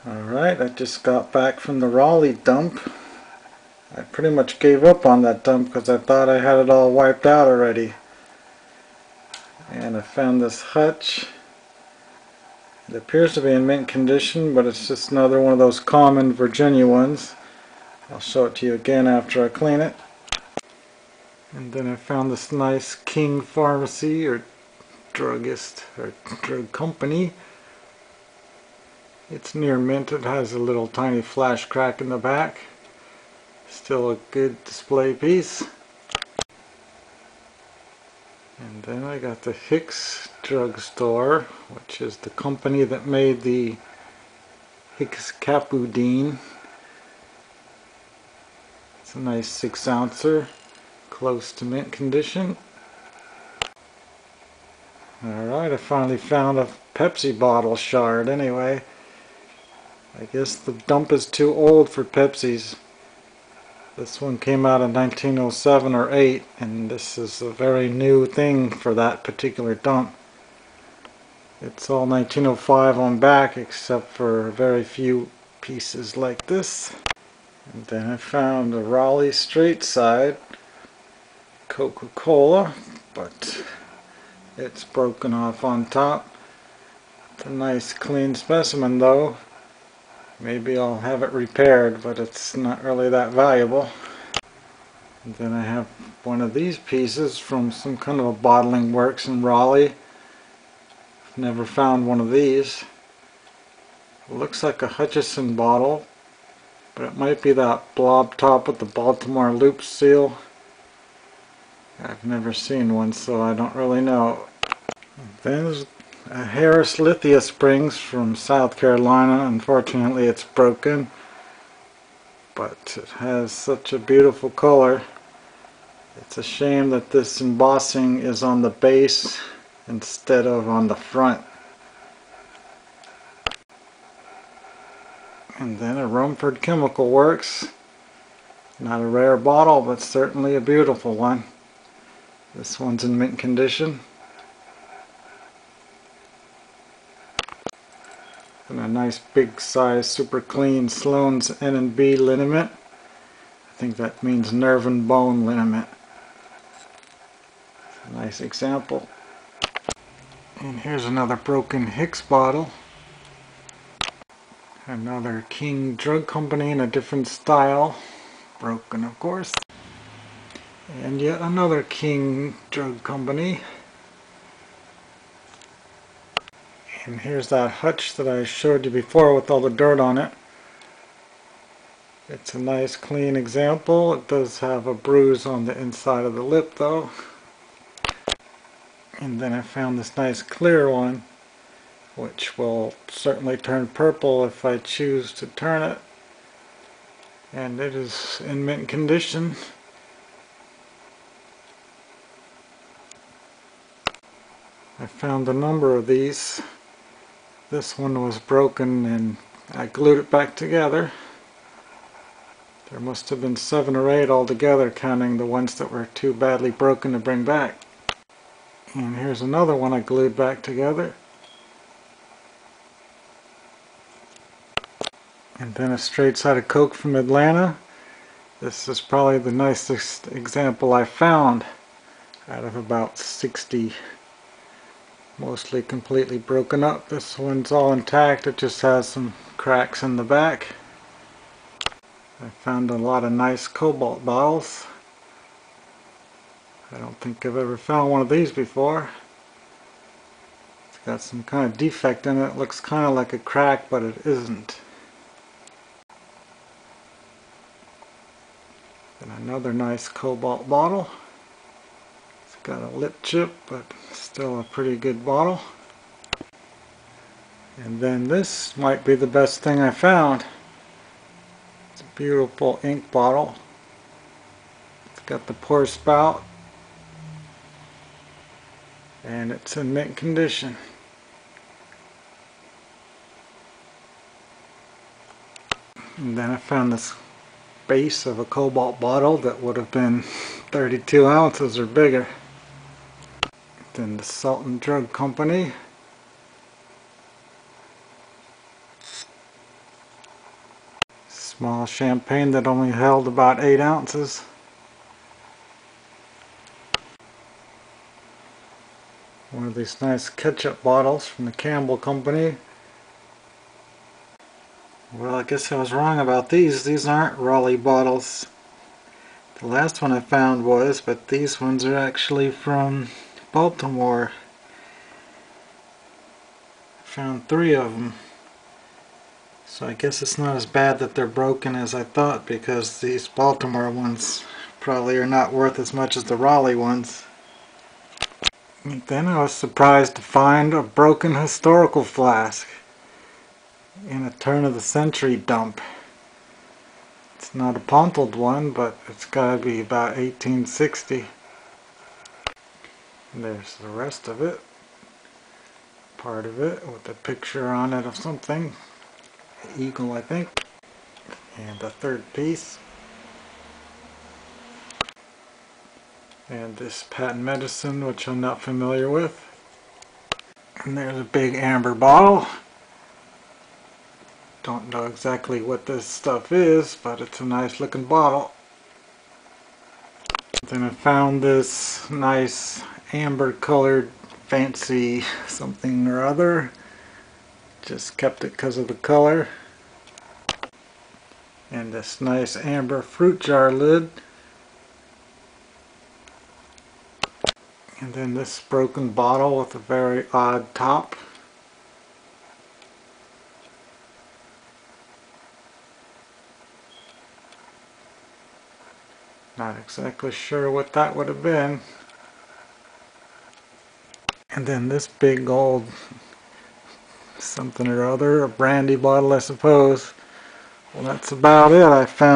Alright, I just got back from the Raleigh dump. I pretty much gave up on that dump because I thought I had it all wiped out already. And I found this hutch. It appears to be in mint condition, but it's just another one of those common Virginia ones. I'll show it to you again after I clean it. And then I found this nice King Pharmacy or druggist or drug company. It's near mint. It has a little tiny flash crack in the back. Still a good display piece. And then I got the Hicks drugstore, which is the company that made the Hicks Capudine. It's a nice 6-ouncer, close to mint condition. Alright, I finally found a Pepsi bottle shard anyway. I guess the dump is too old for Pepsis. This one came out in 1907 or 8, and this is a very new thing for that particular dump. It's all 1905 on back except for very few pieces like this. And then I found a Raleigh straight side Coca-Cola, but it's broken off on top. It's a nice clean specimen though. Maybe I'll have it repaired, but it's not really that valuable. And then I have one of these pieces from some kind of a bottling works in Raleigh. I've never found one of these. It looks like a Hutchison bottle, but it might be that blob top with the Baltimore loop seal. I've never seen one, so I don't really know. And then there's a Harris Lithia Springs from South Carolina. Unfortunately it's broken, but it has such a beautiful color. It's a shame that this embossing is on the base instead of on the front. And then a Rumford Chemical Works. Not a rare bottle, but certainly a beautiful one. This one's in mint condition. And a nice big size, super clean Sloan's N&B liniment. I think that means nerve and bone liniment. It's a nice example. And here's another broken Hicks bottle. Another King Drug Company in a different style. Broken, of course. And yet another King Drug Company. And here's that hutch that I showed you before with all the dirt on it. It's a nice clean example. It does have a bruise on the inside of the lip though. And then I found this nice clear one, which will certainly turn purple if I choose to turn it. And it is in mint condition. I found a number of these. This one was broken and I glued it back together. There must have been 7 or 8 altogether, counting the ones that were too badly broken to bring back. And here's another one I glued back together. And then a straight side of Coke from Atlanta. This is probably the nicest example I found out of about 60. Mostly completely broken up. This one's all intact, it just has some cracks in the back. I found a lot of nice cobalt bottles. I don't think I've ever found one of these before. It's got some kind of defect in it. It looks kind of like a crack, but it isn't. And another nice cobalt bottle. It's got a lip chip, but still a pretty good bottle. And then this might be the best thing I found. It's a beautiful ink bottle. It's got the pour spout. And it's in mint condition. And then I found this base of a cobalt bottle that would have been 32 ounces or bigger. Then the Sultan Drug Company. Small champagne that only held about 8 ounces. One of these nice ketchup bottles from the Campbell Company. Well, I guess I was wrong about these. These aren't Raleigh bottles. The last one I found was, but these ones are actually from Baltimore. I found 3 of them. So I guess it's not as bad that they're broken as I thought, because these Baltimore ones probably are not worth as much as the Raleigh ones. And then I was surprised to find a broken historical flask in a turn-of-the-century dump. It's not a pontled one, but it's got to be about 1860. And there's the rest of it. Part of it with a picture on it of something. An eagle, I think. And the third piece. And this patent medicine, which I'm not familiar with. And there's a big amber bottle. Don't know exactly what this stuff is, but it's a nice looking bottle. Then I found this nice amber colored fancy something or other. Just kept it because of the color. And this nice amber fruit jar lid. And then this broken bottle with a very odd top. Not exactly sure what that would have been. And then this big old something or other, a brandy bottle I suppose. Well, that's about it. I found